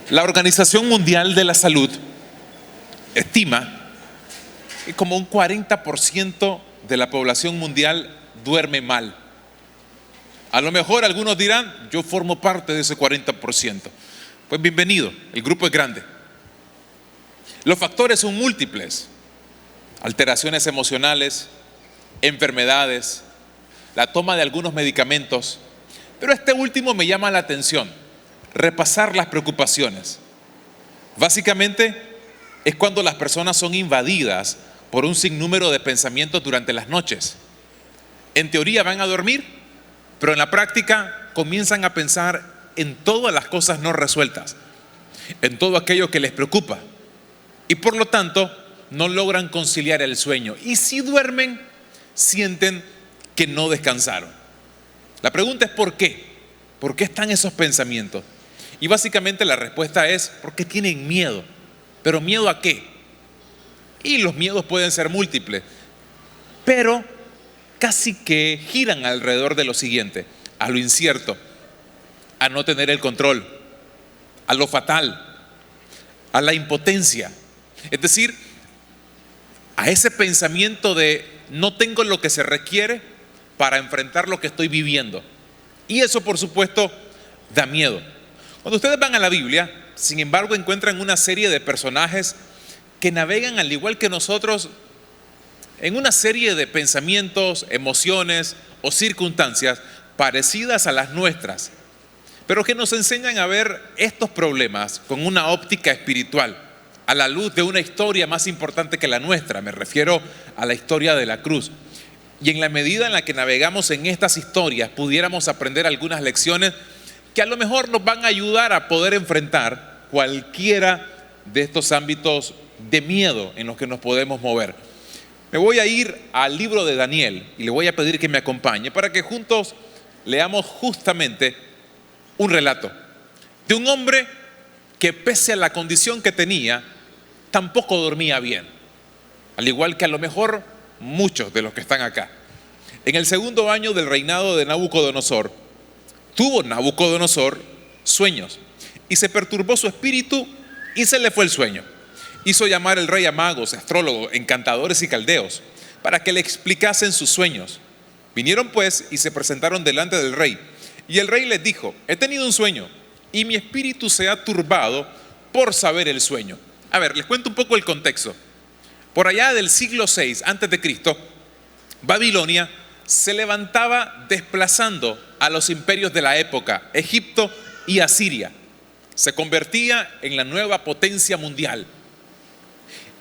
La Organización Mundial de la Salud estima que como un 40% de la población mundial duerme mal. A lo mejor algunos dirán, yo formo parte de ese 40%. Pues bienvenido, el grupo es grande. Los factores son múltiples: alteraciones emocionales, enfermedades, la toma de algunos medicamentos. Pero este último me llama la atención: repasar las preocupaciones. Básicamente es cuando las personas son invadidas por un sinnúmero de pensamientos durante las noches. En teoría van a dormir, pero en la práctica comienzan a pensar en todas las cosas no resueltas, en todo aquello que les preocupa, y por lo tanto no logran conciliar el sueño. Y si duermen, sienten que no descansaron. La pregunta es ¿por qué? ¿Por qué están esos pensamientos? Y básicamente la respuesta es porque tienen miedo. ¿Pero miedo a qué? Y los miedos pueden ser múltiples, pero casi que giran alrededor de lo siguiente: a lo incierto, a no tener el control, a lo fatal, a la impotencia. Es decir, a ese pensamiento de no tengo lo que se requiere para enfrentar lo que estoy viviendo. Y eso, por supuesto, da miedo. Cuando ustedes van a la Biblia, sin embargo, encuentran una serie de personajes que navegan al igual que nosotros en una serie de pensamientos, emociones o circunstancias parecidas a las nuestras, pero que nos enseñan a ver estos problemas con una óptica espiritual, a la luz de una historia más importante que la nuestra. Me refiero a la historia de la cruz. Y en la medida en la que navegamos en estas historias, pudiéramos aprender algunas lecciones que a lo mejor nos van a ayudar a poder enfrentar cualquiera de estos ámbitos de miedo en los que nos podemos mover. Me voy a ir al libro de Daniel y le voy a pedir que me acompañe para que juntos leamos justamente un relato de un hombre que, pese a la condición que tenía, tampoco dormía bien, al igual que a lo mejor muchos de los que están acá. En el segundo año del reinado de Nabucodonosor, tuvo Nabucodonosor sueños y se perturbó su espíritu y se le fue el sueño. Hizo llamar el rey a magos, astrólogos, encantadores y caldeos para que le explicasen sus sueños. Vinieron pues y se presentaron delante del rey. Y el rey les dijo: he tenido un sueño y mi espíritu se ha turbado por saber el sueño. A ver, les cuento un poco el contexto. Por allá del siglo VI antes de Cristo, Babilonia se levantaba desplazando a los imperios de la época, Egipto y Asiria. Se convertía en la nueva potencia mundial.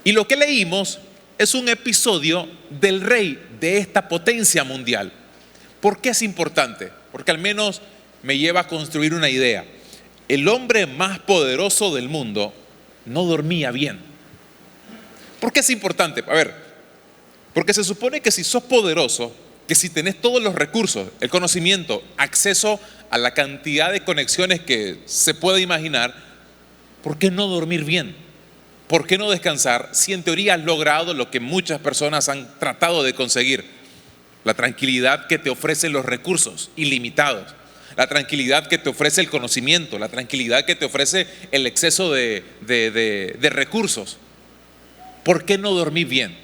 Y lo que leímos es un episodio del rey de esta potencia mundial. ¿Por qué es importante? Porque al menos me lleva a construir una idea. El hombre más poderoso del mundo no dormía bien. ¿Por qué es importante? A ver, porque se supone que si sos poderoso, que si tenés todos los recursos, el conocimiento, acceso a la cantidad de conexiones que se puede imaginar, ¿por qué no dormir bien? ¿Por qué no descansar si en teoría has logrado lo que muchas personas han tratado de conseguir? La tranquilidad que te ofrecen los recursos ilimitados, la tranquilidad que te ofrece el conocimiento, la tranquilidad que te ofrece el exceso de recursos. ¿Por qué no dormir bien?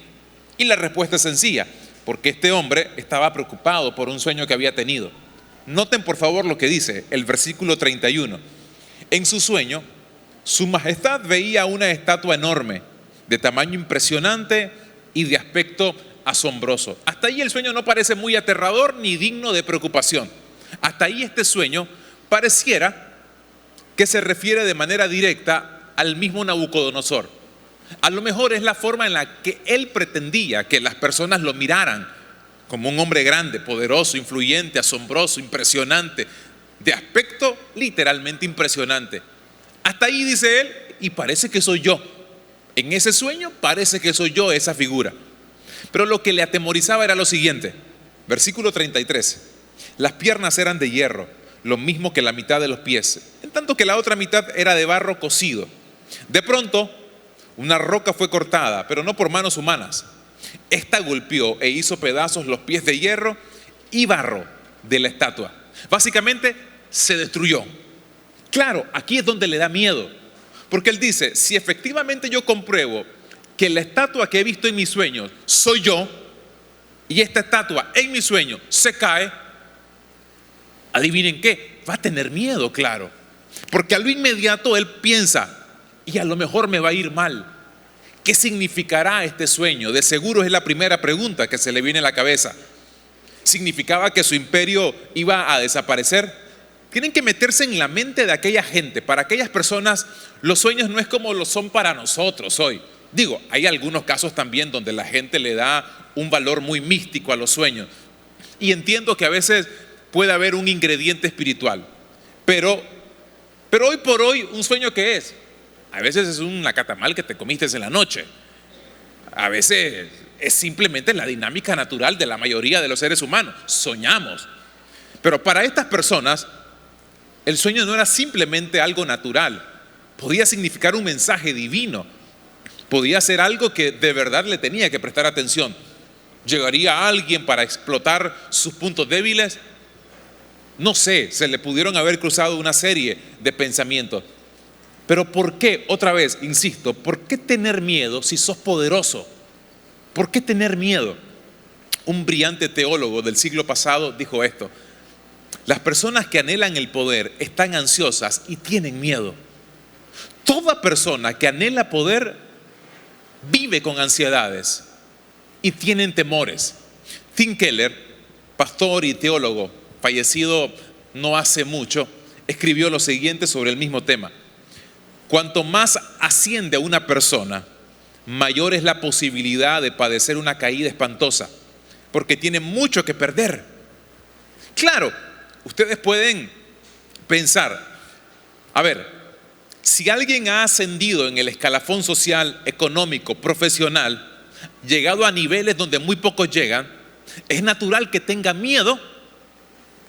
Y la respuesta es sencilla: porque este hombre estaba preocupado por un sueño que había tenido. Noten por favor lo que dice el versículo 31. En su sueño, su majestad veía una estatua enorme, de tamaño impresionante y de aspecto asombroso. Hasta ahí el sueño no parece muy aterrador ni digno de preocupación. Hasta ahí este sueño pareciera que se refiere de manera directa al mismo Nabucodonosor. A lo mejor es la forma en la que él pretendía que las personas lo miraran, como un hombre grande, poderoso, influyente, asombroso, impresionante, de aspecto literalmente impresionante. Hasta ahí dice él, y parece que soy yo. En ese sueño parece que soy yo esa figura. Pero lo que le atemorizaba era lo siguiente, versículo 33. Las piernas eran de hierro, lo mismo que la mitad de los pies, en tanto que la otra mitad era de barro cocido. De pronto, una roca fue cortada, pero no por manos humanas. Esta golpeó e hizo pedazos los pies de hierro y barro de la estatua. Básicamente, se destruyó. Claro, aquí es donde le da miedo, Porque él dice, si efectivamente yo compruebo que la estatua que he visto en mis sueños soy yo, y esta estatua en mi sueño se cae, adivinen qué, va a tener miedo, claro. Porque a lo inmediato él piensa, y a lo mejor me va a ir mal. ¿Qué significará este sueño? De seguro es la primera pregunta que se le viene a la cabeza. ¿Significaba que su imperio iba a desaparecer? Tienen que meterse en la mente de aquella gente. Para aquellas personas, los sueños no es como lo son para nosotros hoy. Digo, hay algunos casos también donde la gente le da un valor muy místico a los sueños. Y entiendo que a veces puede haber un ingrediente espiritual. Pero hoy por hoy, ¿un sueño qué es? A veces es un nacatamal que te comiste en la noche. A veces es simplemente la dinámica natural de la mayoría de los seres humanos. Soñamos. Pero para estas personas, el sueño no era simplemente algo natural. Podía significar un mensaje divino. Podía ser algo que de verdad le tenía que prestar atención. ¿Llegaría alguien para explotar sus puntos débiles? No sé, se le pudieron haber cruzado una serie de pensamientos. Pero ¿por qué? Otra vez, insisto, ¿por qué tener miedo si sos poderoso? ¿Por qué tener miedo? Un brillante teólogo del siglo pasado dijo esto: las personas que anhelan el poder están ansiosas y tienen miedo. Toda persona que anhela poder vive con ansiedades y tienen temores. Tim Keller, pastor y teólogo, fallecido no hace mucho, escribió lo siguiente sobre el mismo tema: cuanto más asciende una persona, mayor es la posibilidad de padecer una caída espantosa, porque tiene mucho que perder. Claro, ustedes pueden pensar, a ver, si alguien ha ascendido en el escalafón social, económico, profesional, llegado a niveles donde muy pocos llegan, es natural que tenga miedo,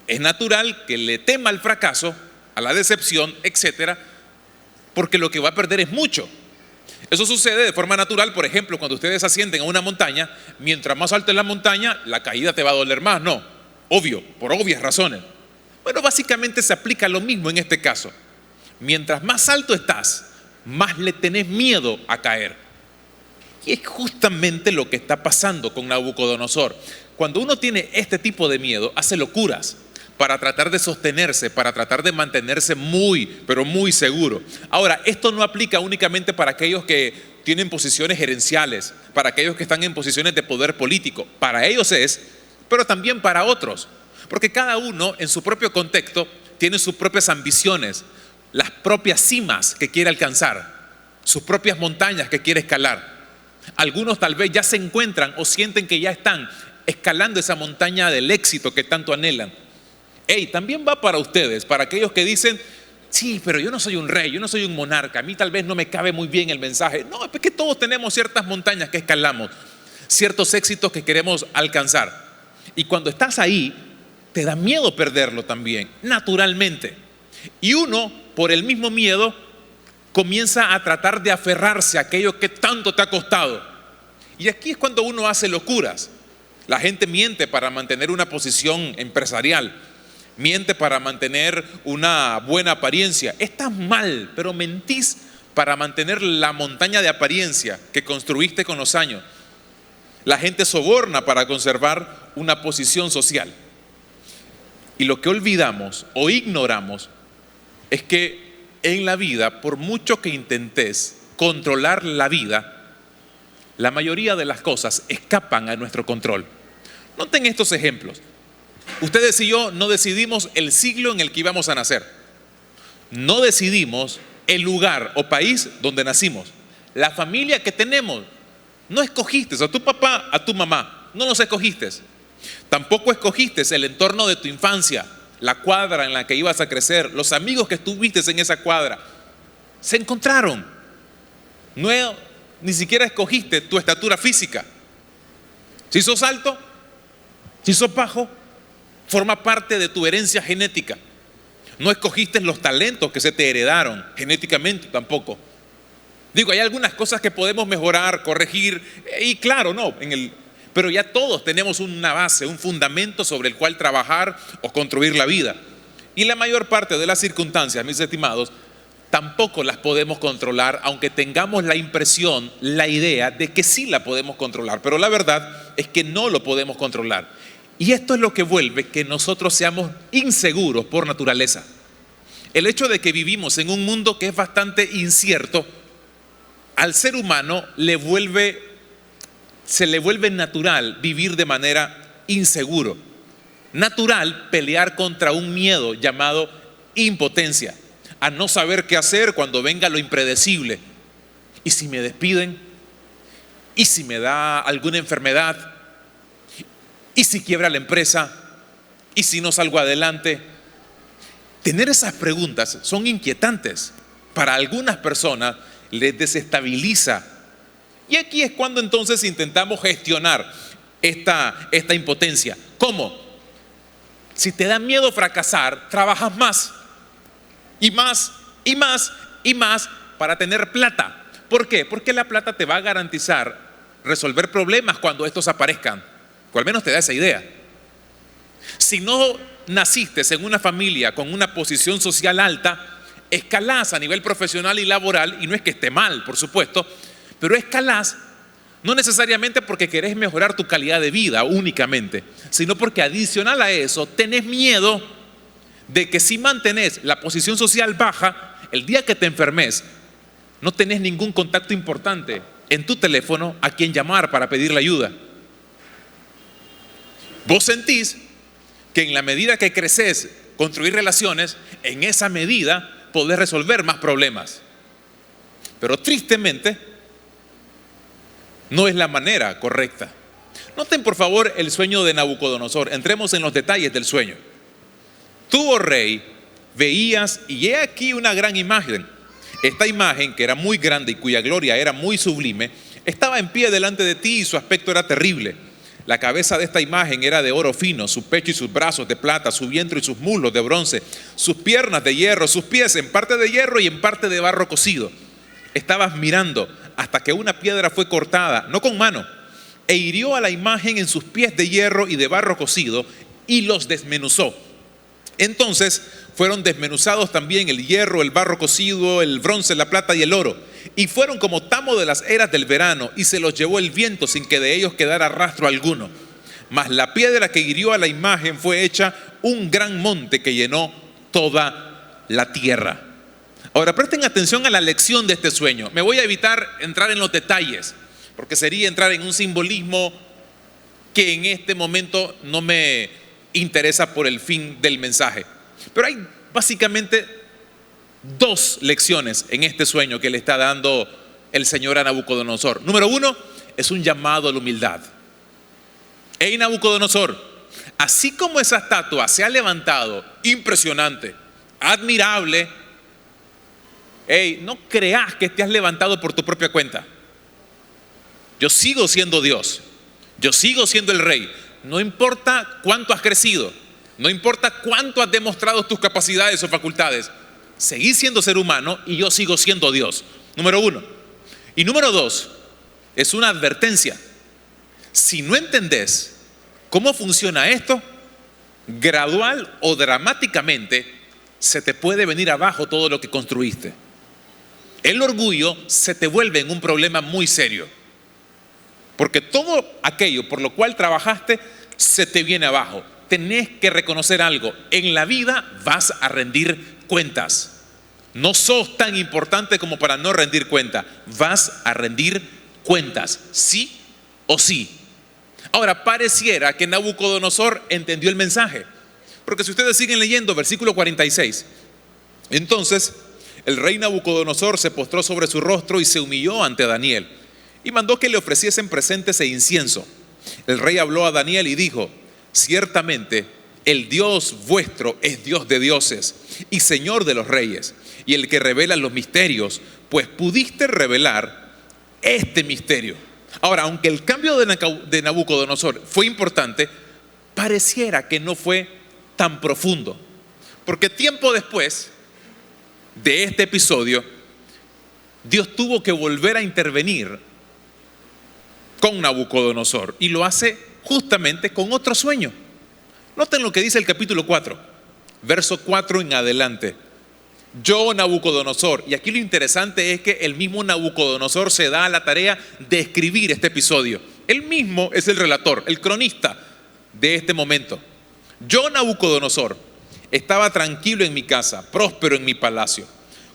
es natural que le tema al fracaso, a la decepción, etcétera, porque lo que va a perder es mucho. Eso sucede de forma natural, por ejemplo, cuando ustedes ascienden a una montaña, mientras más alta es la montaña, la caída te va a doler más, ¿no? Obvio, por obvias razones. Bueno, básicamente se aplica lo mismo en este caso. Mientras más alto estás, más le tenés miedo a caer. Y es justamente lo que está pasando con Nabucodonosor. Cuando uno tiene este tipo de miedo, hace locuras para tratar de sostenerse, para tratar de mantenerse muy, pero muy seguro. Ahora, esto no aplica únicamente para aquellos que tienen posiciones gerenciales, para aquellos que están en posiciones de poder político. Para ellos es, pero también para otros. Porque cada uno en su propio contexto tiene sus propias ambiciones, las propias cimas que quiere alcanzar, sus propias montañas que quiere escalar. Algunos tal vez ya se encuentran o sienten que ya están escalando esa montaña del éxito que tanto anhelan. También va para ustedes, para aquellos que dicen, sí, pero yo no soy un rey, yo no soy un monarca, a mí tal vez no me cabe muy bien el mensaje. No, es que todos tenemos ciertas montañas que escalamos, ciertos éxitos que queremos alcanzar. Y cuando estás ahí, te da miedo perderlo también, naturalmente. Y uno, por el mismo miedo, comienza a tratar de aferrarse a aquello que tanto te ha costado. Y aquí es cuando uno hace locuras. La gente miente para mantener una posición empresarial, miente para mantener una buena apariencia. Estás mal, pero mentís para mantener la montaña de apariencia que construiste con los años. La gente soborna para conservar una posición social. Y lo que olvidamos o ignoramos es que en la vida, por mucho que intentes controlar la vida, la mayoría de las cosas escapan a nuestro control. Noten estos ejemplos. Ustedes y yo no decidimos el siglo en el que íbamos a nacer. No decidimos el lugar o país donde nacimos. La familia que tenemos, no escogiste a tu papá, a tu mamá, no los escogiste. Tampoco escogiste el entorno de tu infancia, la cuadra en la que ibas a crecer, los amigos que estuviste en esa cuadra. Se encontraron. No, ni siquiera escogiste tu estatura física. Si sos alto, si sos bajo, forma parte de tu herencia genética. No escogiste los talentos que se te heredaron genéticamente tampoco. Digo, hay algunas cosas que podemos mejorar, corregir, y claro, no, pero ya todos tenemos una base, un fundamento sobre el cual trabajar o construir la vida. Y la mayor parte de las circunstancias, mis estimados, tampoco las podemos controlar, aunque tengamos la impresión, la idea de que sí la podemos controlar. Pero la verdad es que no lo podemos controlar. Y esto es lo que vuelve que nosotros seamos inseguros por naturaleza. El hecho de que vivimos en un mundo que es bastante incierto, al ser humano se le vuelve natural vivir de manera inseguro. Natural pelear contra un miedo llamado impotencia, a no saber qué hacer cuando venga lo impredecible. ¿Y si me despiden? ¿Y si me da alguna enfermedad? ¿Y si quiebra la empresa? ¿Y si no salgo adelante? Tener esas preguntas son inquietantes. Para algunas personas les desestabiliza. Y aquí es cuando entonces intentamos gestionar esta impotencia. ¿Cómo? Si te da miedo fracasar, trabajas más y más y más y más para tener plata. ¿Por qué? Porque la plata te va a garantizar resolver problemas cuando estos aparezcan. O al menos te da esa idea. Si no naciste en una familia con una posición social alta, escalás a nivel profesional y laboral, y no es que esté mal, por supuesto, pero escalás no necesariamente porque querés mejorar tu calidad de vida únicamente, sino porque adicional a eso tenés miedo de que si mantenés la posición social baja, el día que te enfermes, no tenés ningún contacto importante en tu teléfono a quien llamar para pedirle ayuda. Vos sentís que en la medida que creces, construir relaciones, en esa medida podés resolver más problemas. Pero tristemente, no es la manera correcta. Noten por favor el sueño de Nabucodonosor. Entremos en los detalles del sueño. Tú, oh rey, veías, y he aquí una gran imagen. Esta imagen, que era muy grande y cuya gloria era muy sublime, estaba en pie delante de ti y su aspecto era terrible. La cabeza de esta imagen era de oro fino, su pecho y sus brazos de plata, su vientre y sus muslos de bronce, sus piernas de hierro, sus pies en parte de hierro y en parte de barro cocido. Estabas mirando hasta que una piedra fue cortada, no con mano, e hirió a la imagen en sus pies de hierro y de barro cocido y los desmenuzó. Entonces fueron desmenuzados también el hierro, el barro cocido, el bronce, la plata y el oro, y fueron como tamo de las eras del verano, y se los llevó el viento sin que de ellos quedara rastro alguno. Mas la piedra que hirió a la imagen fue hecha un gran monte que llenó toda la tierra. Ahora presten atención a la lección de este sueño. Me voy a evitar entrar en los detalles, porque sería entrar en un simbolismo que en este momento no me interesa por el fin del mensaje. Pero hay básicamente dos lecciones en este sueño que le está dando el Señor a Nabucodonosor. Número uno, es un llamado a la humildad. Hey Nabucodonosor, así como esa estatua se ha levantado, impresionante, admirable, hey, no creas que te has levantado por tu propia cuenta. Yo sigo siendo Dios, yo sigo siendo el rey. No importa cuánto has crecido, no importa cuánto has demostrado tus capacidades o facultades, seguís siendo ser humano y yo sigo siendo Dios. Número uno. Y número dos, es una advertencia. Si no entendés cómo funciona esto, gradual o dramáticamente se te puede venir abajo todo lo que construiste. El orgullo se te vuelve en un problema muy serio, porque todo aquello por lo cual trabajaste se te viene abajo. Tenés que reconocer algo: en la vida vas a rendir cuentas. No sos tan importante como para no rendir cuenta. Vas a rendir cuentas, sí o sí. Ahora, pareciera que Nabucodonosor entendió el mensaje, porque si ustedes siguen leyendo versículo 46, entonces el rey Nabucodonosor se postró sobre su rostro y se humilló ante Daniel y mandó que le ofreciesen presentes e incienso. El rey habló a Daniel y dijo: ciertamente el Dios vuestro es Dios de dioses y Señor de los reyes, y el que revela los misterios, pues pudiste revelar este misterio. Ahora, aunque el cambio de Nabucodonosor fue importante, pareciera que no fue tan profundo, porque tiempo después de este episodio, Dios tuvo que volver a intervenir con Nabucodonosor, y lo hace justamente con otro sueño. Noten lo que dice el capítulo 4, verso 4 en adelante. Yo, Nabucodonosor. Y aquí lo interesante es que el mismo Nabucodonosor se da a la tarea de escribir este episodio. Él mismo es el relator, el cronista de este momento. Yo, Nabucodonosor, estaba tranquilo en mi casa, próspero en mi palacio,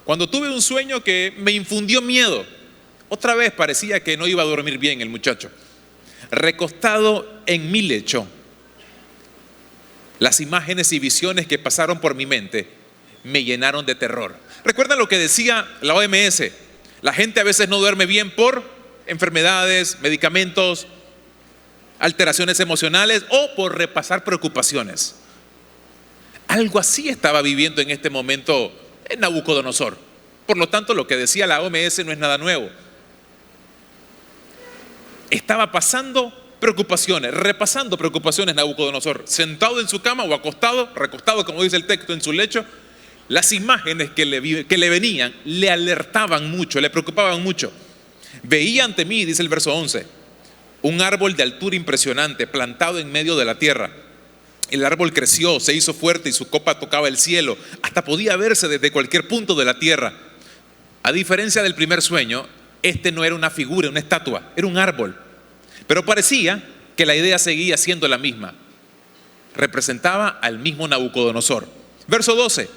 cuando tuve un sueño que me infundió miedo. Otra vez parecía que no iba a dormir bien el muchacho. Recostado en mi lecho, las imágenes y visiones que pasaron por mi mente me llenaron de terror. ¿Recuerdan lo que decía la OMS? La gente a veces no duerme bien por enfermedades, medicamentos, alteraciones emocionales o por repasar preocupaciones. Algo así estaba viviendo en este momento en Nabucodonosor. Por lo tanto, lo que decía la OMS no es nada nuevo. Estaba pasando preocupaciones, repasando preocupaciones Nabucodonosor, sentado en su cama o acostado, recostado, como dice el texto, en su lecho. Las imágenes que le venían le alertaban mucho, le preocupaban mucho. Veía ante mí, dice el verso 11, un árbol de altura impresionante plantado en medio de la tierra. El árbol creció, se hizo fuerte y su copa tocaba el cielo, hasta podía verse desde cualquier punto de la tierra. A diferencia del primer sueño, este no era una figura, una estatua, era un árbol. Pero parecía que la idea seguía siendo la misma. Representaba al mismo Nabucodonosor. Verso 12,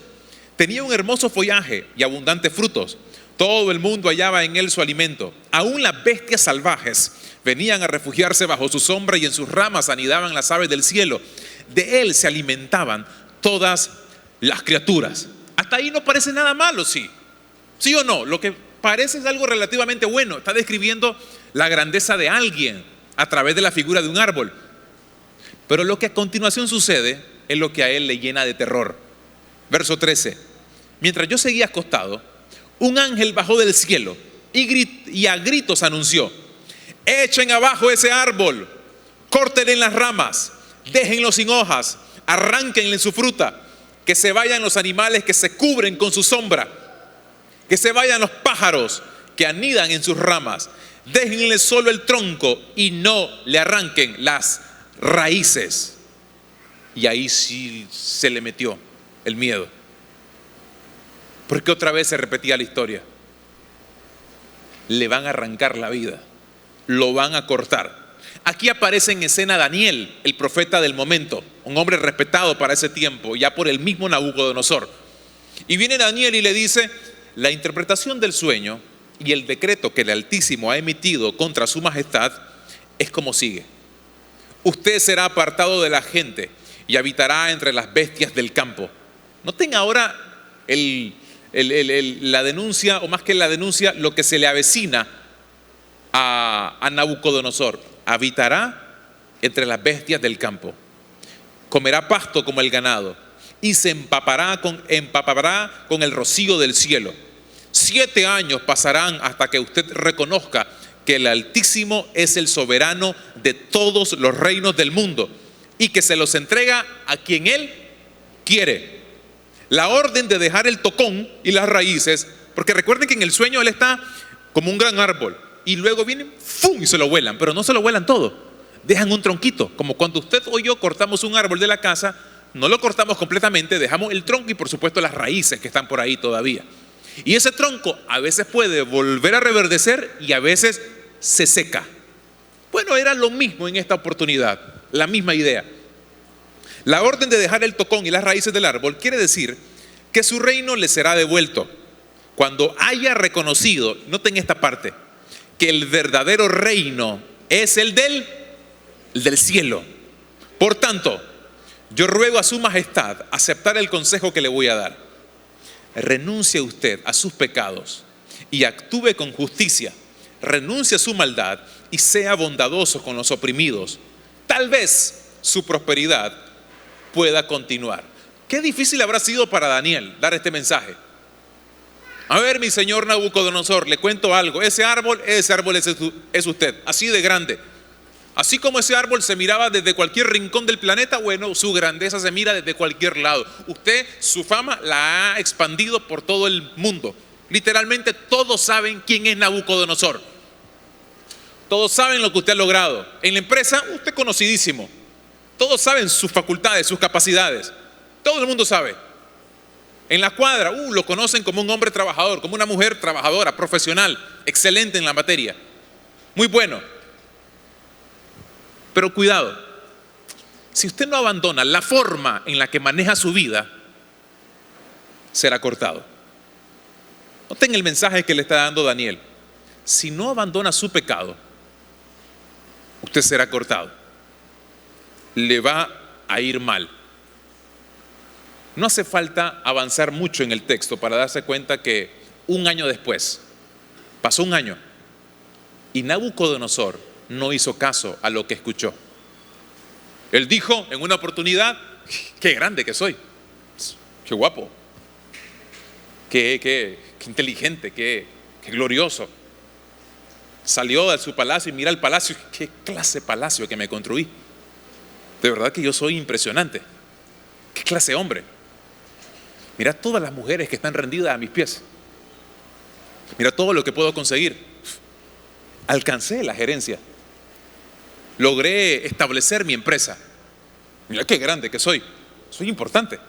tenía un hermoso follaje y abundantes frutos. Todo el mundo hallaba en él su alimento. Aún las bestias salvajes venían a refugiarse bajo su sombra y en sus ramas anidaban las aves del cielo. De él se alimentaban todas las criaturas. Hasta ahí no parece nada malo, ¿sí? ¿Sí o no? Lo que parece es algo relativamente bueno. Está describiendo la grandeza de alguien a través de la figura de un árbol. Pero lo que a continuación sucede es lo que a él le llena de terror. Verso 13. Mientras yo seguía acostado, un ángel bajó del cielo y a gritos anunció: echen abajo ese árbol, córtenle las ramas, déjenlo sin hojas, arránquenle su fruta, que se vayan los animales que se cubren con su sombra, que se vayan los pájaros que anidan en sus ramas, déjenle solo el tronco y no le arranquen las raíces. Y ahí sí se le metió el miedo, porque otra vez se repetía la historia. Le van a arrancar la vida, lo van a cortar. Aquí aparece en escena Daniel, el profeta del momento, un hombre respetado para ese tiempo, ya por el mismo Nabucodonosor. Y viene Daniel y le dice: la interpretación del sueño y el decreto que el Altísimo ha emitido contra su majestad es como sigue: usted será apartado de la gente y habitará entre las bestias del campo. Noten ahora la denuncia, o más que la denuncia, lo que se le avecina a Nabucodonosor. Habitará entre las bestias del campo, comerá pasto como el ganado y se empapará con el rocío del cielo. 7 años pasarán hasta que usted reconozca que el Altísimo es el soberano de todos los reinos del mundo y que se los entrega a quien Él quiere. La orden de dejar el tocón y las raíces, porque recuerden que en el sueño Él está como un gran árbol y luego vienen ¡fum! Y se lo vuelan, pero no se lo vuelan todo, dejan un tronquito, como cuando usted o yo cortamos un árbol de la casa, no lo cortamos completamente, dejamos el tronco y por supuesto las raíces que están por ahí todavía. Y ese tronco a veces puede volver a reverdecer y a veces se seca. Bueno, era lo mismo en esta oportunidad, la misma idea. La orden de dejar el tocón y las raíces del árbol quiere decir que su reino le será devuelto cuando haya reconocido, noten esta parte, que el verdadero reino es el del cielo. Por tanto, yo ruego a su majestad aceptar el consejo que le voy a dar. Renuncie usted a sus pecados y actúe con justicia. Renuncie a su maldad y sea bondadoso con los oprimidos. Tal vez su prosperidad pueda continuar. Qué difícil habrá sido para Daniel dar este mensaje. A ver, mi señor Nabucodonosor, le cuento algo. Ese árbol es usted, así de grande. Así como ese árbol se miraba desde cualquier rincón del planeta, bueno, su grandeza se mira desde cualquier lado. Usted, su fama la ha expandido por todo el mundo. Literalmente todos saben quién es Nabucodonosor. Todos saben lo que usted ha logrado. En la empresa, usted es conocidísimo. Todos saben sus facultades, sus capacidades. Todo el mundo sabe. En la cuadra, lo conocen como un hombre trabajador, como una mujer trabajadora, profesional, excelente en la materia. Muy bueno. Pero cuidado, si usted no abandona la forma en la que maneja su vida, será cortado. Noten el mensaje que le está dando Daniel. Si no abandona su pecado, usted será cortado. Le va a ir mal. No hace falta avanzar mucho en el texto para darse cuenta que un año después, pasó un año, y Nabucodonosor no hizo caso a lo que escuchó. Él dijo en una oportunidad: qué grande que soy, qué guapo, qué inteligente, qué glorioso. Salió de su palacio y mira el palacio, qué clase de palacio que me construí. De verdad que yo soy impresionante. Qué clase de hombre. Mira todas las mujeres que están rendidas a mis pies. Mira todo lo que puedo conseguir. Alcancé la gerencia. Logré establecer mi empresa. Mira qué grande que soy. Soy importante.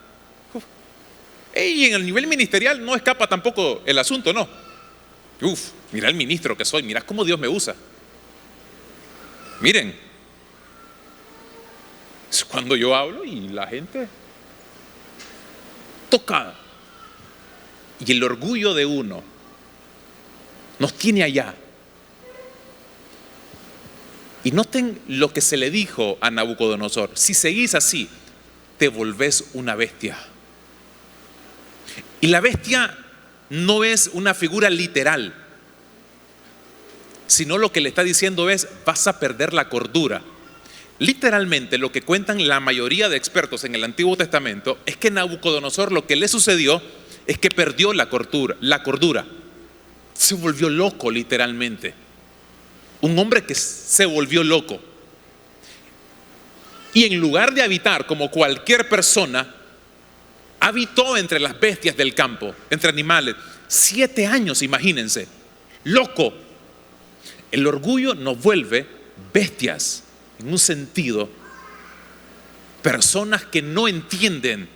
Y en el nivel ministerial no escapa tampoco el asunto, ¿no? Mira el ministro que soy. Mira cómo Dios me usa. Miren. Es cuando yo hablo y la gente tocada. Y el orgullo de uno nos tiene allá. Y noten lo que se le dijo a Nabucodonosor: si seguís así, te volvés una bestia. Y la bestia no es una figura literal, sino lo que le está diciendo es: vas a perder la cordura. Literalmente lo que cuentan la mayoría de expertos en el Antiguo Testamento es que Nabucodonosor, lo que le sucedió es que perdió la cordura. Se volvió loco literalmente. Un hombre que se volvió loco. Y en lugar de habitar como cualquier persona, habitó entre las bestias del campo, entre animales. 7 años, imagínense. Loco. El orgullo nos vuelve bestias. En un sentido, personas que no entienden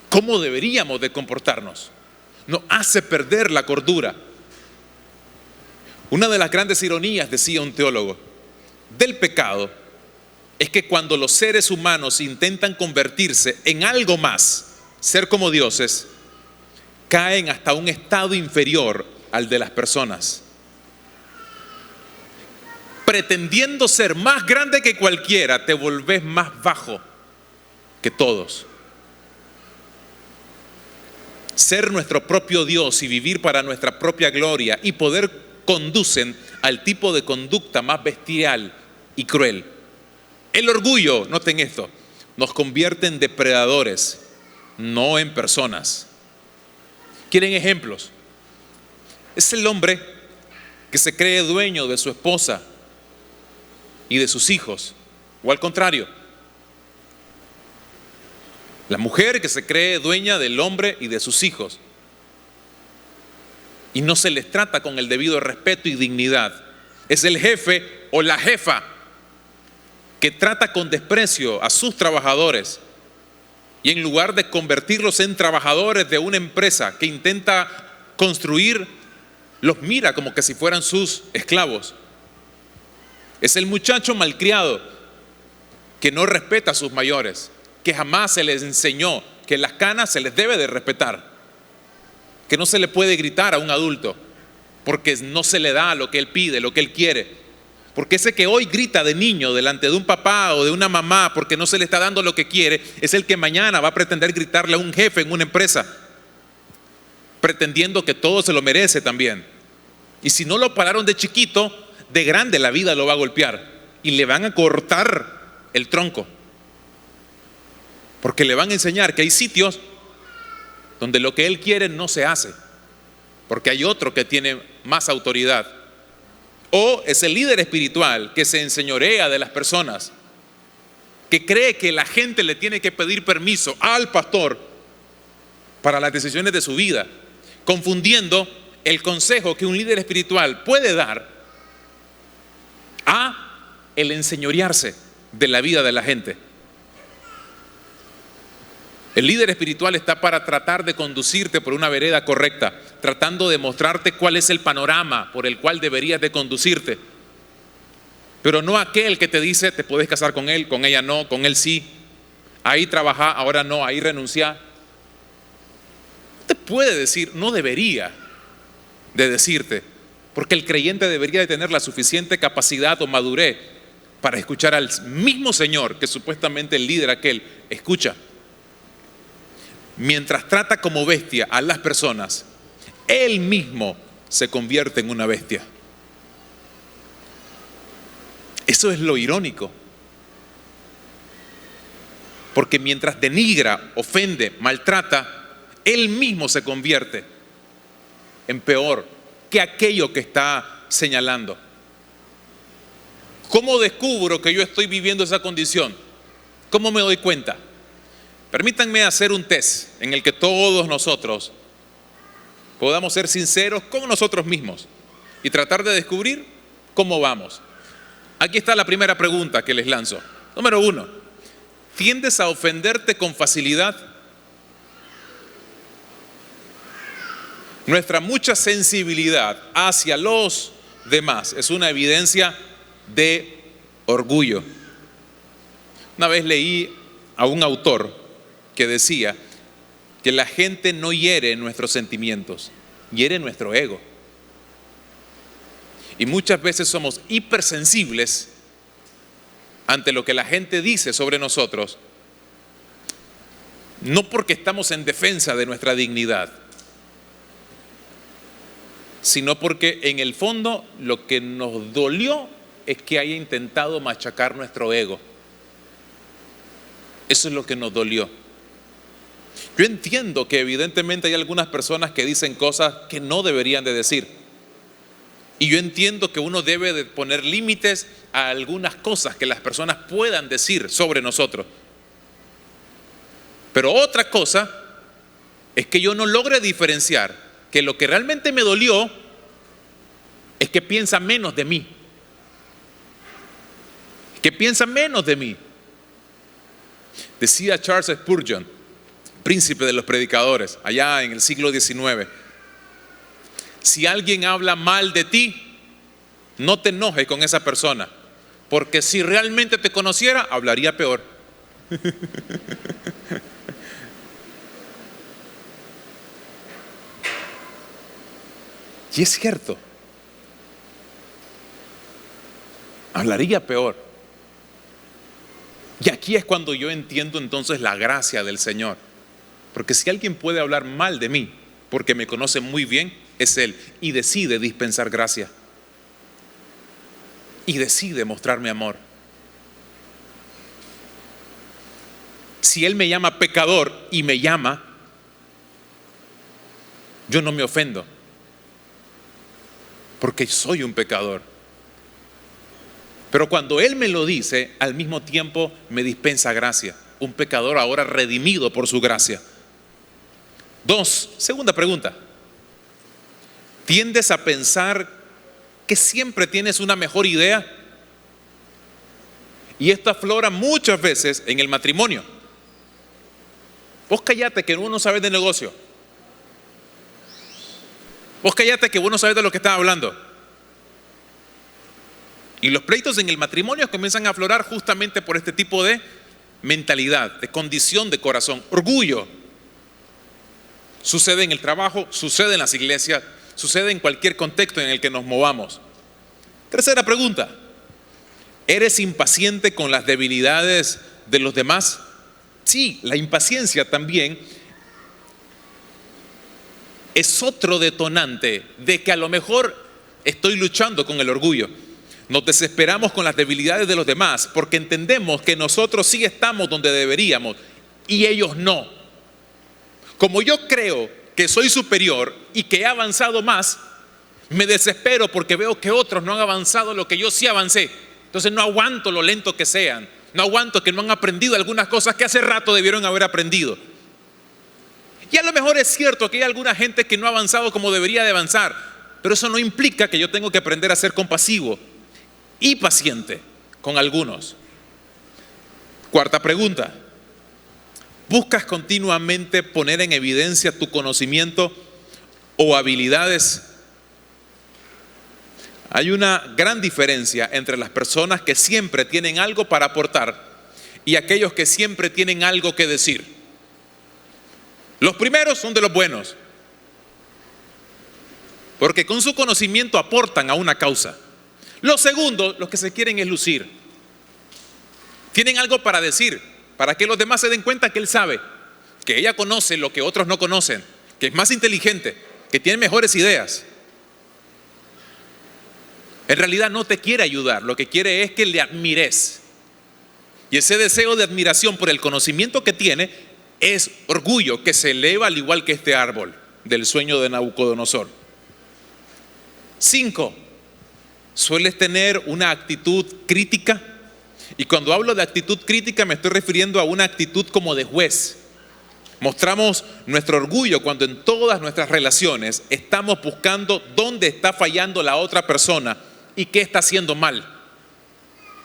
cómo deberíamos de comportarnos. Nos hace perder la cordura. Una de las grandes ironías, decía un teólogo, del pecado es que cuando los seres humanos intentan convertirse en algo más, ser como dioses, caen hasta un estado inferior al de las personas. Pretendiendo ser más grande que cualquiera, te volvés más bajo que todos. Ser nuestro propio Dios y vivir para nuestra propia gloria y poder conducen al tipo de conducta más bestial y cruel. El orgullo, noten esto, nos convierte en depredadores, no en personas. ¿Quieren ejemplos? Es el hombre que se cree dueño de su esposa y de sus hijos, o al contrario, la mujer que se cree dueña del hombre y de sus hijos y no se les trata con el debido respeto y dignidad. Es el jefe o la jefa que trata con desprecio a sus trabajadores y en lugar de convertirlos en trabajadores de una empresa que intenta construir, los mira como que si fueran sus esclavos. Es el muchacho malcriado que no respeta a sus mayores, que jamás se les enseñó que las canas se les debe de respetar, que no se le puede gritar a un adulto porque no se le da lo que él pide, lo que él quiere, porque ese que hoy grita de niño delante de un papá o de una mamá porque no se le está dando lo que quiere, es el que mañana va a pretender gritarle a un jefe en una empresa, pretendiendo que todo se lo merece también. Y si no lo pararon de chiquito, de grande la vida lo va a golpear y le van a cortar el tronco, porque le van a enseñar que hay sitios donde lo que él quiere no se hace, porque hay otro que tiene más autoridad. O es el líder espiritual que se enseñorea de las personas, que cree que la gente le tiene que pedir permiso al pastor para las decisiones de su vida, confundiendo el consejo que un líder espiritual puede dar a el enseñorearse de la vida de la gente. El líder espiritual está para tratar de conducirte por una vereda correcta, tratando de mostrarte cuál es el panorama por el cual deberías de conducirte. Pero no aquel que te dice, te puedes casar con él, con ella no, con él sí. Ahí trabaja, ahora no, ahí renuncia. No te puede decir, no debería de decirte, porque el creyente debería de tener la suficiente capacidad o madurez para escuchar al mismo Señor que supuestamente el líder aquel escucha. Mientras trata como bestia a las personas, él mismo se convierte en una bestia. Eso es lo irónico. Porque mientras denigra, ofende, maltrata, él mismo se convierte en peor que aquello que está señalando. ¿Cómo descubro que yo estoy viviendo esa condición? ¿Cómo me doy cuenta? Permítanme hacer un test en el que todos nosotros podamos ser sinceros con nosotros mismos y tratar de descubrir cómo vamos. Aquí está la primera pregunta que les lanzo. Número 1, ¿tiendes a ofenderte con facilidad? Nuestra mucha sensibilidad hacia los demás es una evidencia de orgullo. Una vez leí a un autor que decía que la gente no hiere nuestros sentimientos, hiere nuestro ego. Y muchas veces somos hipersensibles ante lo que la gente dice sobre nosotros, no porque estamos en defensa de nuestra dignidad, sino porque en el fondo lo que nos dolió es que haya intentado machacar nuestro ego. Eso es lo que nos dolió. Yo entiendo que evidentemente hay algunas personas que dicen cosas que no deberían de decir. Y yo entiendo que uno debe de poner límites a algunas cosas que las personas puedan decir sobre nosotros. Pero otra cosa es que yo no logre diferenciar que lo que realmente me dolió es que piensa menos de mí. Que piensa menos de mí. Decía Charles Spurgeon, príncipe de los predicadores, allá en el siglo XIX, si alguien habla mal de ti, no te enojes con esa persona, porque si realmente te conociera, hablaría peor. Y es cierto, hablaría peor. Y aquí es cuando yo entiendo entonces la gracia del Señor. Porque si alguien puede hablar mal de mí, porque me conoce muy bien, es Él. Y decide dispensar gracia. Y decide mostrarme amor. Si Él me llama pecador y me llama, yo no me ofendo. Porque soy un pecador. Pero cuando Él me lo dice, al mismo tiempo me dispensa gracia. Un pecador ahora redimido por su gracia. 2, segunda pregunta. ¿Tiendes a pensar que siempre tienes una mejor idea? Y esto aflora muchas veces en el matrimonio. Vos callate que vos no sabes de negocio. Vos callate que vos no sabes de lo que estás hablando. Y los pleitos en el matrimonio comienzan a aflorar justamente por este tipo de mentalidad, de condición de corazón, orgullo. Sucede en el trabajo, sucede en las iglesias, sucede en cualquier contexto en el que nos movamos. Tercera pregunta. ¿Eres impaciente con las debilidades de los demás? Sí, la impaciencia también es otro detonante de que a lo mejor estoy luchando con el orgullo. Nos desesperamos con las debilidades de los demás porque entendemos que nosotros sí estamos donde deberíamos y ellos no. Como yo creo que soy superior y que he avanzado más, me desespero porque veo que otros no han avanzado lo que yo sí avancé. Entonces no aguanto lo lento que sean, no aguanto que no han aprendido algunas cosas que hace rato debieron haber aprendido. Y a lo mejor es cierto que hay alguna gente que no ha avanzado como debería de avanzar, pero eso no implica que yo tengo que aprender a ser compasivo y paciente con algunos. Cuarta pregunta. ¿Buscas continuamente poner en evidencia tu conocimiento o habilidades? Hay una gran diferencia entre las personas que siempre tienen algo para aportar y aquellos que siempre tienen algo que decir. Los primeros son de los buenos, porque con su conocimiento aportan a una causa. Los segundos, los que se quieren es lucir. Tienen algo para decir, para que los demás se den cuenta que él sabe, que ella conoce lo que otros no conocen, que es más inteligente, que tiene mejores ideas. En realidad no te quiere ayudar, lo que quiere es que le admires. Y ese deseo de admiración por el conocimiento que tiene es orgullo que se eleva al igual que este árbol del sueño de Nabucodonosor. 5. Sueles tener una actitud crítica. Y cuando hablo de actitud crítica me estoy refiriendo a una actitud como de juez. Mostramos nuestro orgullo cuando en todas nuestras relaciones estamos buscando dónde está fallando la otra persona y qué está haciendo mal.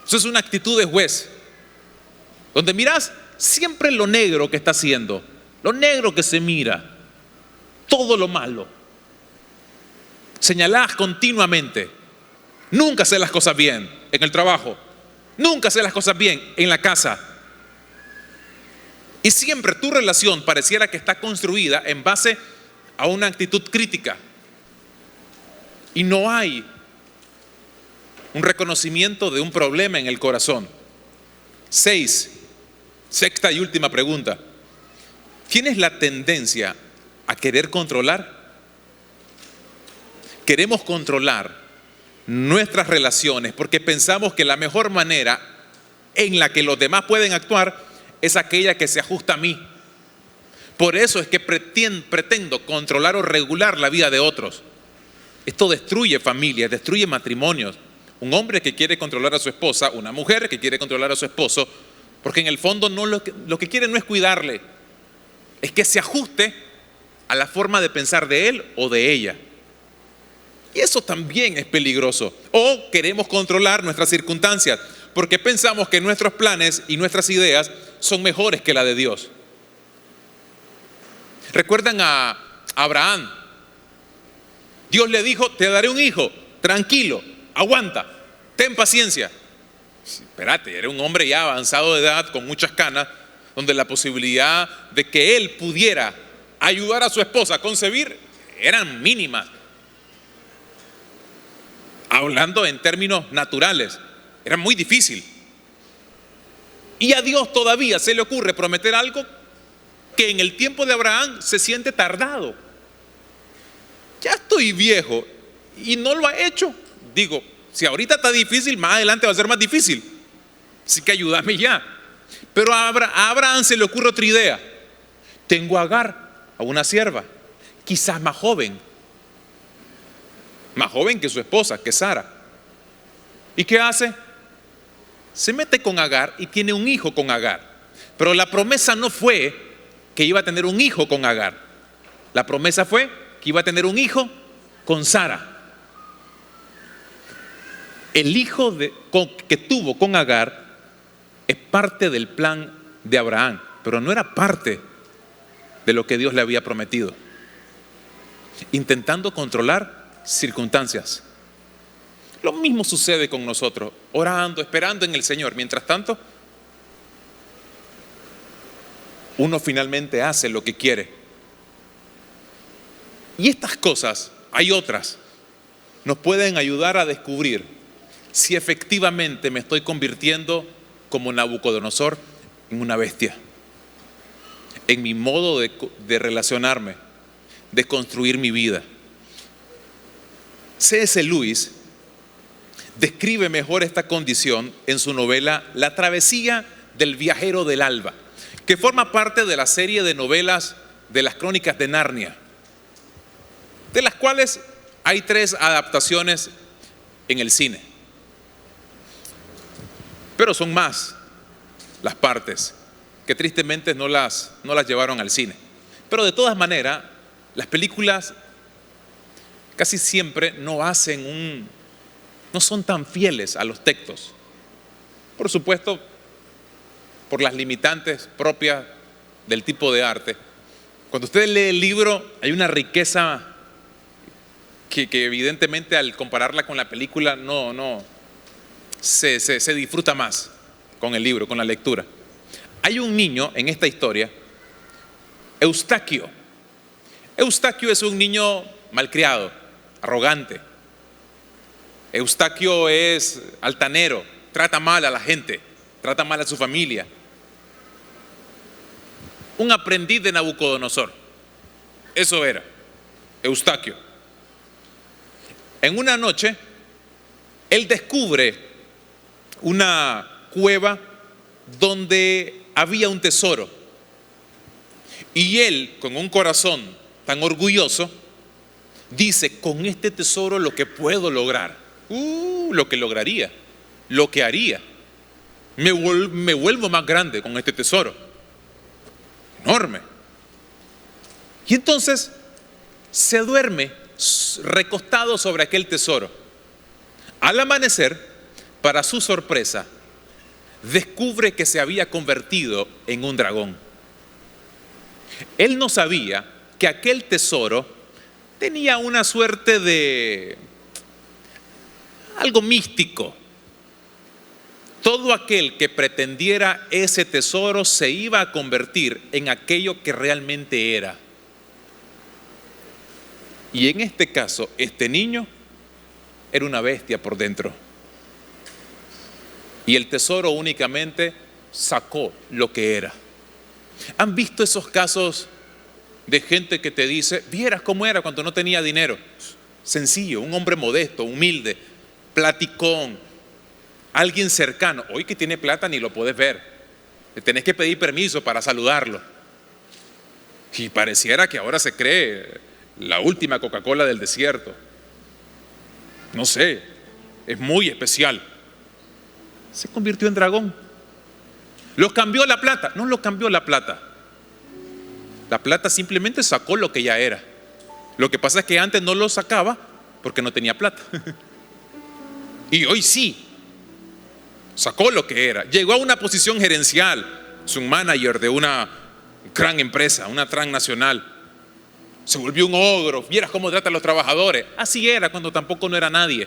Eso es una actitud de juez, donde miras siempre lo negro que está haciendo, lo negro que se mira, todo lo malo. Señalás continuamente. Nunca haces las cosas bien en el trabajo, nunca haces las cosas bien en la casa. Y siempre tu relación pareciera que está construida en base a una actitud crítica. Y no hay un reconocimiento de un problema en el corazón. 6. Sexta y última pregunta. ¿Tienes la tendencia a querer controlar? Queremos controlar nuestras relaciones porque pensamos que la mejor manera en la que los demás pueden actuar es aquella que se ajusta a mí. Por eso es que pretendo controlar o regular la vida de otros. Esto destruye familias, destruye matrimonios. Un hombre que quiere controlar a su esposa, una mujer que quiere controlar a su esposo, porque en el fondo lo que quiere no es cuidarle, es que se ajuste a la forma de pensar de él o de ella. Y eso también es peligroso. O queremos controlar nuestras circunstancias porque pensamos que nuestros planes y nuestras ideas son mejores que la de Dios. ¿Recuerdan a Abraham? Dios le dijo, te daré un hijo, tranquilo, aguanta, ten paciencia. Espérate, era un hombre ya avanzado de edad, con muchas canas, donde la posibilidad de que él pudiera ayudar a su esposa a concebir eran mínimas. Hablando en términos naturales, era muy difícil. Y a Dios todavía se le ocurre prometer algo que en el tiempo de Abraham se siente tardado. Ya estoy viejo y no lo ha hecho. Digo, si ahorita está difícil, más adelante va a ser más difícil. Así que ayúdame ya. Pero a Abraham se le ocurre otra idea. Tengo a Agar, a una sierva, quizás más joven que su esposa, que Sara. ¿Y qué hace? Se mete con Agar y tiene un hijo con Agar. Pero la promesa no fue que iba a tener un hijo con Agar. La promesa fue que iba a tener un hijo con Sara. El hijo que tuvo con Agar es parte del plan de Abraham, pero no era parte de lo que Dios le había prometido. Intentando controlar circunstancias. Lo mismo sucede con nosotros, orando, esperando en el Señor. Mientras tanto, uno finalmente hace lo que quiere. Y estas cosas, hay otras, nos pueden ayudar a descubrir si efectivamente me estoy convirtiendo como Nabucodonosor en una bestia, en mi modo de relacionarme, de construir mi vida. C.S. Lewis describe mejor esta condición en su novela La travesía del viajero del alba, que forma parte de la serie de novelas de las Crónicas de Narnia, de las cuales hay 3 adaptaciones en el cine. Pero son más las partes que tristemente no las llevaron al cine. Pero de todas maneras, las películas casi siempre no son tan fieles a los textos. Por supuesto, por las limitantes propias del tipo de arte. Cuando usted lee el libro, hay una riqueza que evidentemente al compararla con la película se disfruta más con el libro, con la lectura. Hay un niño en esta historia, Eustaquio. Eustaquio es un niño malcriado, arrogante. Eustaquio es altanero, trata mal a la gente, trata mal a su familia. Un aprendiz de Nabucodonosor. Eso era Eustaquio. En una noche, él descubre una cueva donde había un tesoro. Y él, con un corazón tan orgulloso, dice: con este tesoro lo que puedo lograr, lo que lograría, lo que haría, me vuelvo más grande con este tesoro, enorme. Y entonces se duerme recostado sobre aquel tesoro. Al amanecer, para su sorpresa, descubre que se había convertido en un dragón. Él no sabía que aquel tesoro tenía una suerte de algo místico. Todo aquel que pretendiera ese tesoro se iba a convertir en aquello que realmente era. Y en este caso, este niño era una bestia por dentro. Y el tesoro únicamente sacó lo que era. ¿Han visto esos casos de gente que te dice: vieras cómo era cuando no tenía dinero? Sencillo, un hombre modesto, humilde, platicón, alguien cercano. Hoy que tiene plata ni lo puedes ver. Le tenés que pedir permiso para saludarlo. Y pareciera que ahora se cree la última Coca-Cola del desierto. No sé, es muy especial. Se convirtió en dragón. ¿Lo cambió la plata? No lo cambió la plata. La plata simplemente sacó lo que ya era. Lo que pasa es que antes no lo sacaba porque no tenía plata. Y hoy sí, sacó lo que era. Llegó a una posición gerencial, es un manager de una gran empresa, una transnacional. Se volvió un ogro, vieras cómo trata a los trabajadores. Así era cuando tampoco no era nadie.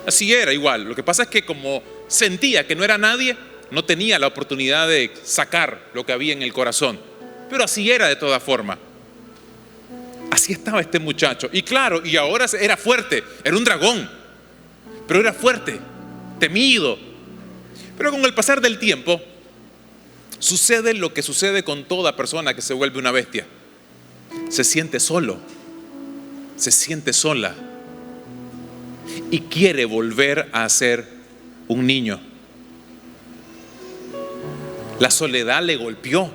Así era igual. Lo que pasa es que como sentía que no era nadie, no tenía la oportunidad de sacar lo que había en el corazón. Pero así era de toda forma. Así estaba este muchacho. Y claro, y ahora era fuerte, era un dragón. Pero era fuerte, temido. Pero con el pasar del tiempo, sucede lo que sucede con toda persona que se vuelve una bestia. Se siente solo, se siente sola y quiere volver a ser un niño. La soledad le golpeó.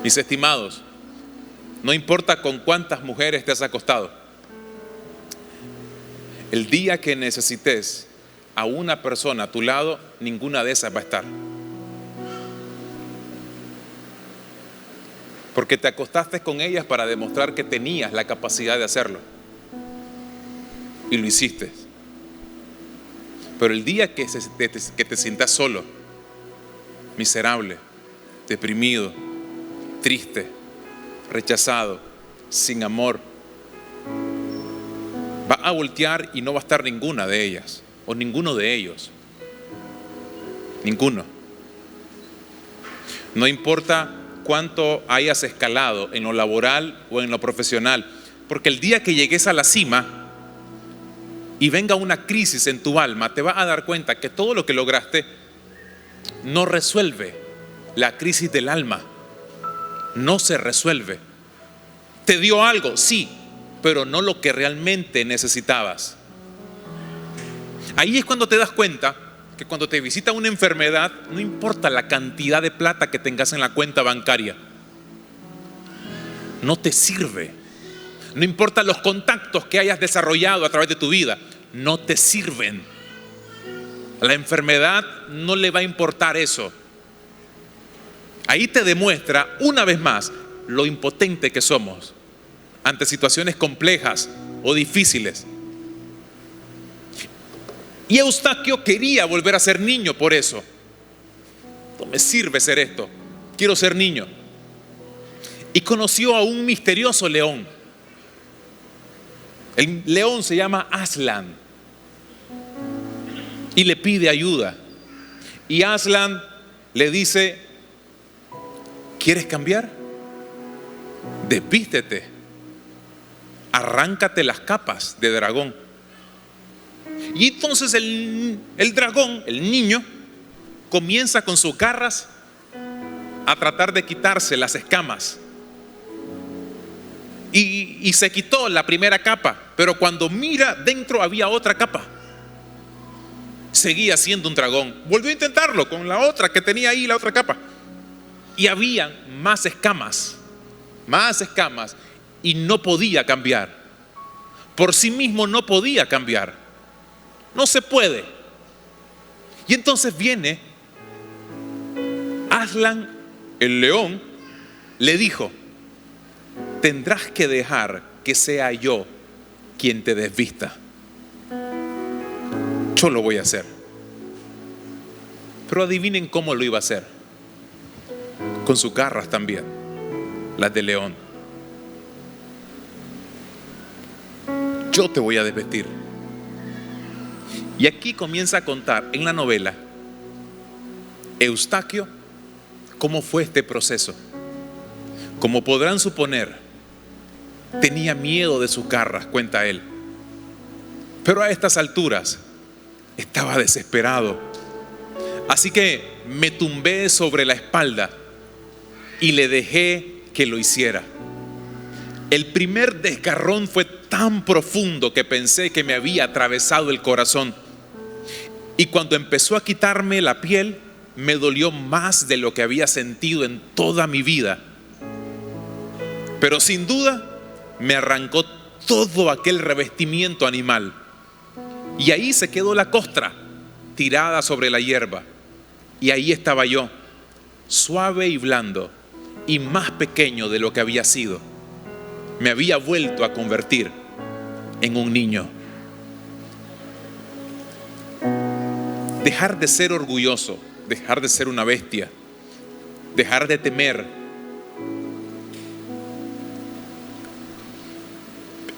Mis estimados, no importa con cuántas mujeres te has acostado, el día que necesites a una persona a tu lado, ninguna de esas va a estar. Porque te acostaste con ellas para demostrar que tenías la capacidad de hacerlo. Y lo hiciste. Pero el día que te sientas solo, miserable, deprimido, triste, rechazado, sin amor, va a voltear y no va a estar ninguna de ellas o ninguno de ellos. Ninguno. No importa cuánto hayas escalado en lo laboral o en lo profesional, porque el día que llegues a la cima y venga una crisis en tu alma, te vas a dar cuenta que todo lo que lograste no resuelve la crisis del alma. No se resuelve. ¿Te dio algo? Sí, pero no lo que realmente necesitabas. Ahí es cuando te das cuenta que cuando te visita una enfermedad, no importa la cantidad de plata que tengas en la cuenta bancaria, no te sirve. No importa los contactos que hayas desarrollado a través de tu vida, no te sirven. A la enfermedad no le va a importar eso. Ahí te demuestra una vez más lo impotente que somos ante situaciones complejas o difíciles. Y Eustaquio quería volver a ser niño por eso. no me sirve ser esto, quiero ser niño. Y conoció a un misterioso león. El león se llama Aslan y le pide ayuda. Y Aslan le dice: ¿quieres cambiar? Desvístete, arráncate las capas de dragón. Y entonces el dragón, el niño, comienza con sus garras a tratar de quitarse las escamas. Y se quitó la primera capa, pero cuando mira, dentro había otra capa. Seguía siendo un dragón. Volvió a intentarlo con la otra que tenía ahí, la otra capa. Y había más escamas, y no podía cambiar. Por sí mismo no podía cambiar. No se puede. Y entonces viene Aslan, el león, le dijo: tendrás que dejar que sea yo quien te desvista. Yo lo voy a hacer. Pero adivinen cómo lo iba a hacer. Con sus garras también, las de león. Yo te voy a desvestir. Y aquí comienza a contar en la novela Eustaquio cómo fue este proceso. Como podrán suponer, tenía miedo de sus garras, cuenta él. Pero a estas alturas estaba desesperado. Así que me tumbé sobre la espalda y le dejé que lo hiciera. El primer desgarrón fue tan profundo que pensé que me había atravesado el corazón. Y cuando empezó a quitarme la piel, me dolió más de lo que había sentido en toda mi vida. Pero sin duda me arrancó todo aquel revestimiento animal. Y ahí se quedó la costra, tirada sobre la hierba. Y ahí estaba yo, suave y blando, y más pequeño de lo que había sido. Me había vuelto a convertir en un niño. Dejar de ser orgulloso, dejar de ser una bestia, dejar de temer,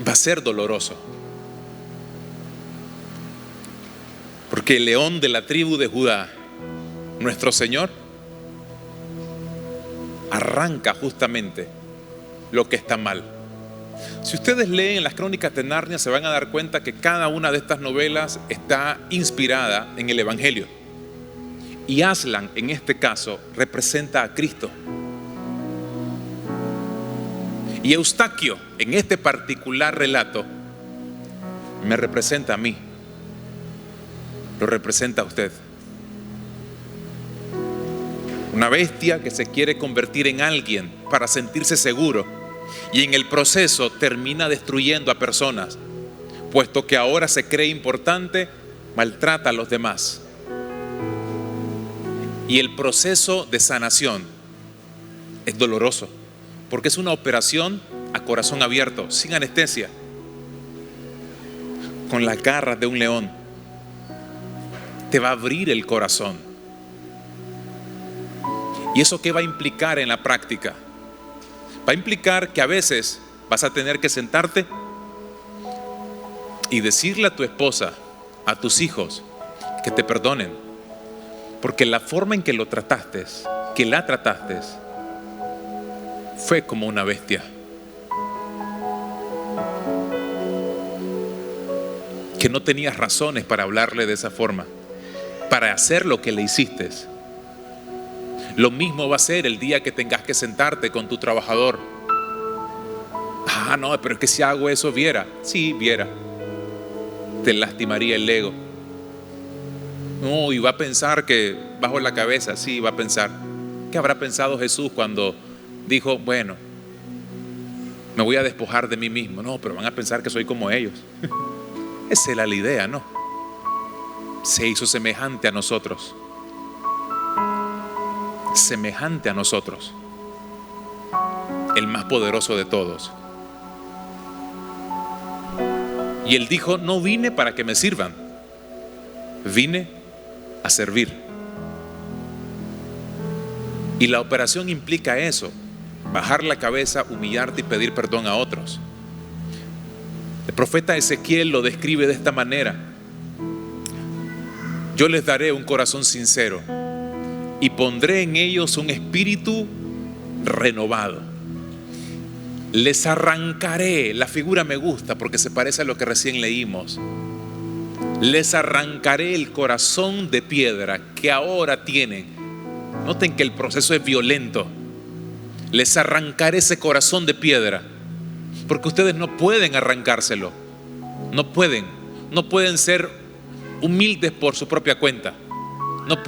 va a ser doloroso. Porque el león de la tribu de Judá, nuestro Señor, arranca justamente lo que está mal. Si ustedes leen las Crónicas de Narnia, se van a dar cuenta que cada una de estas novelas está inspirada en el Evangelio. Y Aslan, en este caso, representa a Cristo. Y Eustaquio, en este particular relato, me representa a mí. Lo representa a usted. Una bestia que se quiere convertir en alguien para sentirse seguro, y en el proceso termina destruyendo a personas, puesto que ahora se cree importante, maltrata a los demás. Y el proceso de sanación es doloroso, porque es una operación a corazón abierto, sin anestesia, con las garras de un león. Te va a abrir el corazón. ¿Y eso qué va a implicar en la práctica? Va a implicar que a veces vas a tener que sentarte y decirle a tu esposa, a tus hijos, que te perdonen, porque la forma en que lo trataste, que la trataste, fue como una bestia. Que no tenías razones para hablarle de esa forma, para hacer lo que le hiciste. Lo mismo va a ser el día que tengas que sentarte con tu trabajador. No, pero es que si hago eso viera. Sí, viera. Te lastimaría el ego. No, y va a pensar que bajo la cabeza, sí, va a pensar. ¿Qué habrá pensado Jesús cuando dijo, bueno, me voy a despojar de mí mismo? No, pero van a pensar que soy como ellos. Esa era la idea, ¿no? Se hizo semejante a nosotros. Semejante a nosotros, el más poderoso de todos. Y él dijo, no vine para que me sirvan, vine a servir. Y la operación implica eso: bajar la cabeza, humillarte y pedir perdón a otros. El profeta Ezequiel lo describe de esta manera: yo les daré un corazón sincero y pondré en ellos un espíritu renovado. Les arrancaré, la figura me gusta porque se parece a lo que recién leímos. Les arrancaré el corazón de piedra que ahora tienen. Noten que el proceso es violento. Les arrancaré ese corazón de piedra, porque ustedes no pueden arrancárselo. No pueden ser humildes por su propia cuenta. No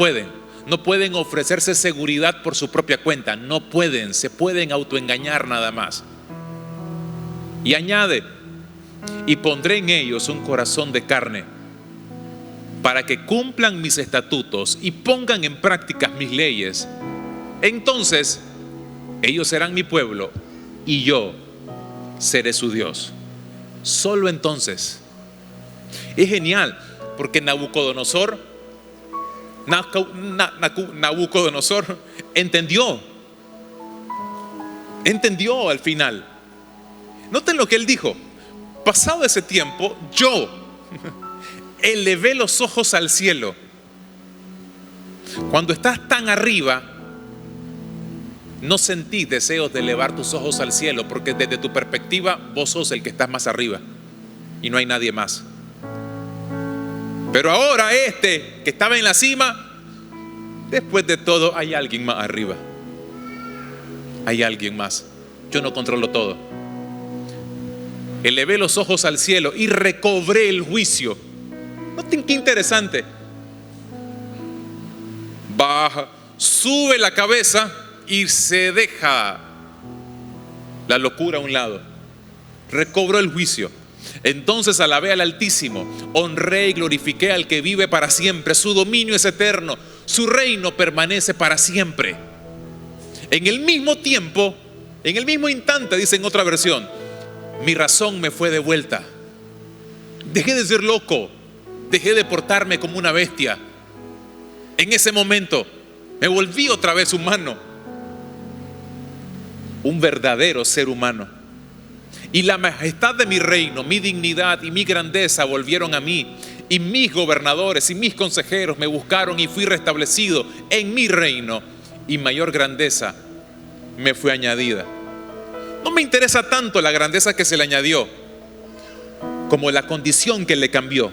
pueden ofrecerse seguridad por su propia cuenta. No pueden, se pueden autoengañar nada más. Y añade: y pondré en ellos un corazón de carne, para que cumplan mis estatutos y pongan en práctica mis leyes. Entonces ellos serán mi pueblo y yo seré su Dios. Solo entonces. Es genial, porque Nabucodonosor entendió al final. Noten lo que él dijo: pasado ese tiempo, yo elevé los ojos al cielo. Cuando estás tan arriba, no sentís deseos de elevar tus ojos al cielo, porque desde tu perspectiva vos sos el que estás más arriba y no hay nadie más. Pero ahora que estaba en la cima, después de todo hay alguien más arriba. Hay alguien más. Yo no controlo todo. Elevé los ojos al cielo y recobré el juicio. Noten qué interesante. Baja, sube la cabeza y se deja la locura a un lado. Recobró el juicio. Entonces alabé al Altísimo, honré y glorifiqué al que vive para siempre. Su dominio es eterno, su reino permanece para siempre. En el mismo tiempo, en el mismo instante, dice en otra versión, mi razón me fue devuelta. Dejé de ser loco, dejé de portarme como una bestia. En ese momento me volví otra vez humano, un verdadero ser humano. Y la majestad de mi reino, mi dignidad y mi grandeza volvieron a mí. Y mis gobernadores y mis consejeros me buscaron y fui restablecido en mi reino. Y mayor grandeza me fue añadida. No me interesa tanto la grandeza que se le añadió, como la condición que le cambió.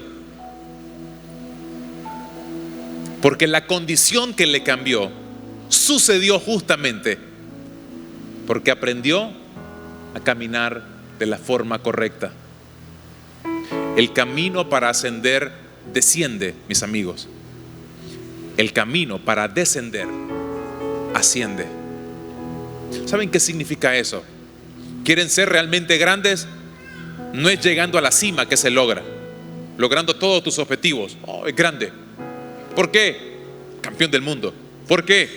Porque la condición que le cambió sucedió justamente porque aprendió a caminar de la forma correcta. El camino para ascender desciende, mis amigos. El camino para descender asciende. ¿Saben qué significa eso? ¿Quieren ser realmente grandes? No es llegando a la cima que se logra, logrando todos tus objetivos. Oh, es grande. ¿Por qué? Campeón del mundo. ¿Por qué?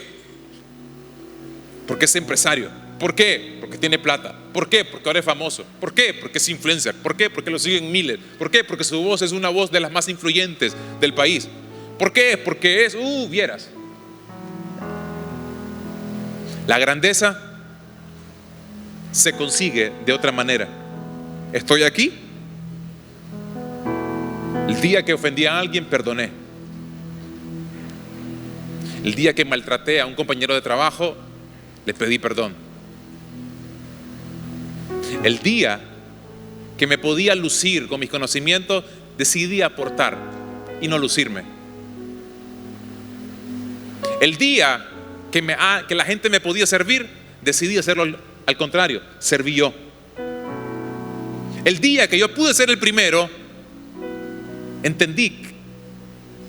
Porque es empresario. ¿Por qué? Porque tiene plata. ¿Por qué? Porque ahora es famoso. ¿Por qué? Porque es influencer. ¿Por qué? Porque lo siguen miles. ¿Por qué? Porque su voz es una voz de las más influyentes del país. ¿Por qué? Porque es, vieras. La grandeza se consigue de otra manera. Estoy aquí. El día que ofendí a alguien, perdoné. El día que maltraté a un compañero de trabajo, le pedí perdón. El día que me podía lucir con mis conocimientos, decidí aportar y no lucirme. El día que la gente me podía servir, decidí hacerlo al contrario, serví yo. El día que yo pude ser el primero, entendí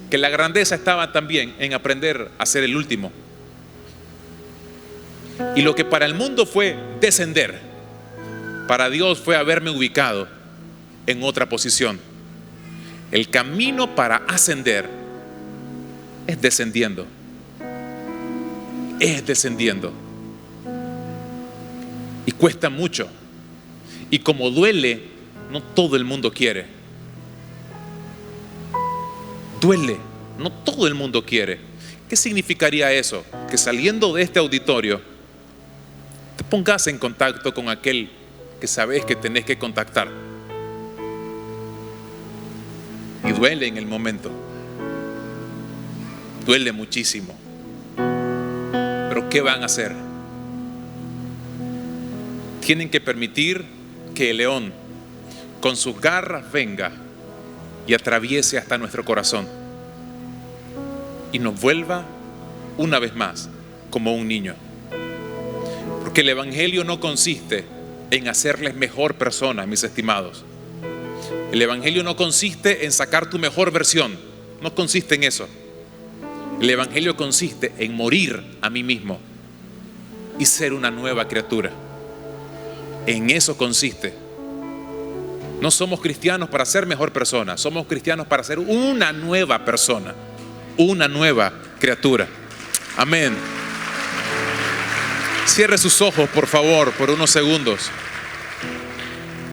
que la grandeza estaba también en aprender a ser el último. Y lo que para el mundo fue descender, para Dios fue haberme ubicado en otra posición. El camino para ascender es descendiendo. Es descendiendo. Y cuesta mucho. Y como duele, no todo el mundo quiere. Duele, no todo el mundo quiere. ¿Qué significaría eso? Que saliendo de este auditorio te pongas en contacto con aquel que sabes que tenés que contactar. Y duele en el momento. Duele muchísimo. Pero ¿qué van a hacer? Tienen que permitir que el león con sus garras venga y atraviese hasta nuestro corazón y nos vuelva una vez más como un niño. Porque el evangelio no consiste en hacerles mejor persona, mis estimados. El evangelio no consiste en sacar tu mejor versión. No consiste en eso. El evangelio consiste en morir a mí mismo y ser una nueva criatura. En eso consiste. No somos cristianos para ser mejor persona. Somos cristianos para ser una nueva persona, una nueva criatura. Amén. Cierre sus ojos, por favor, por unos segundos.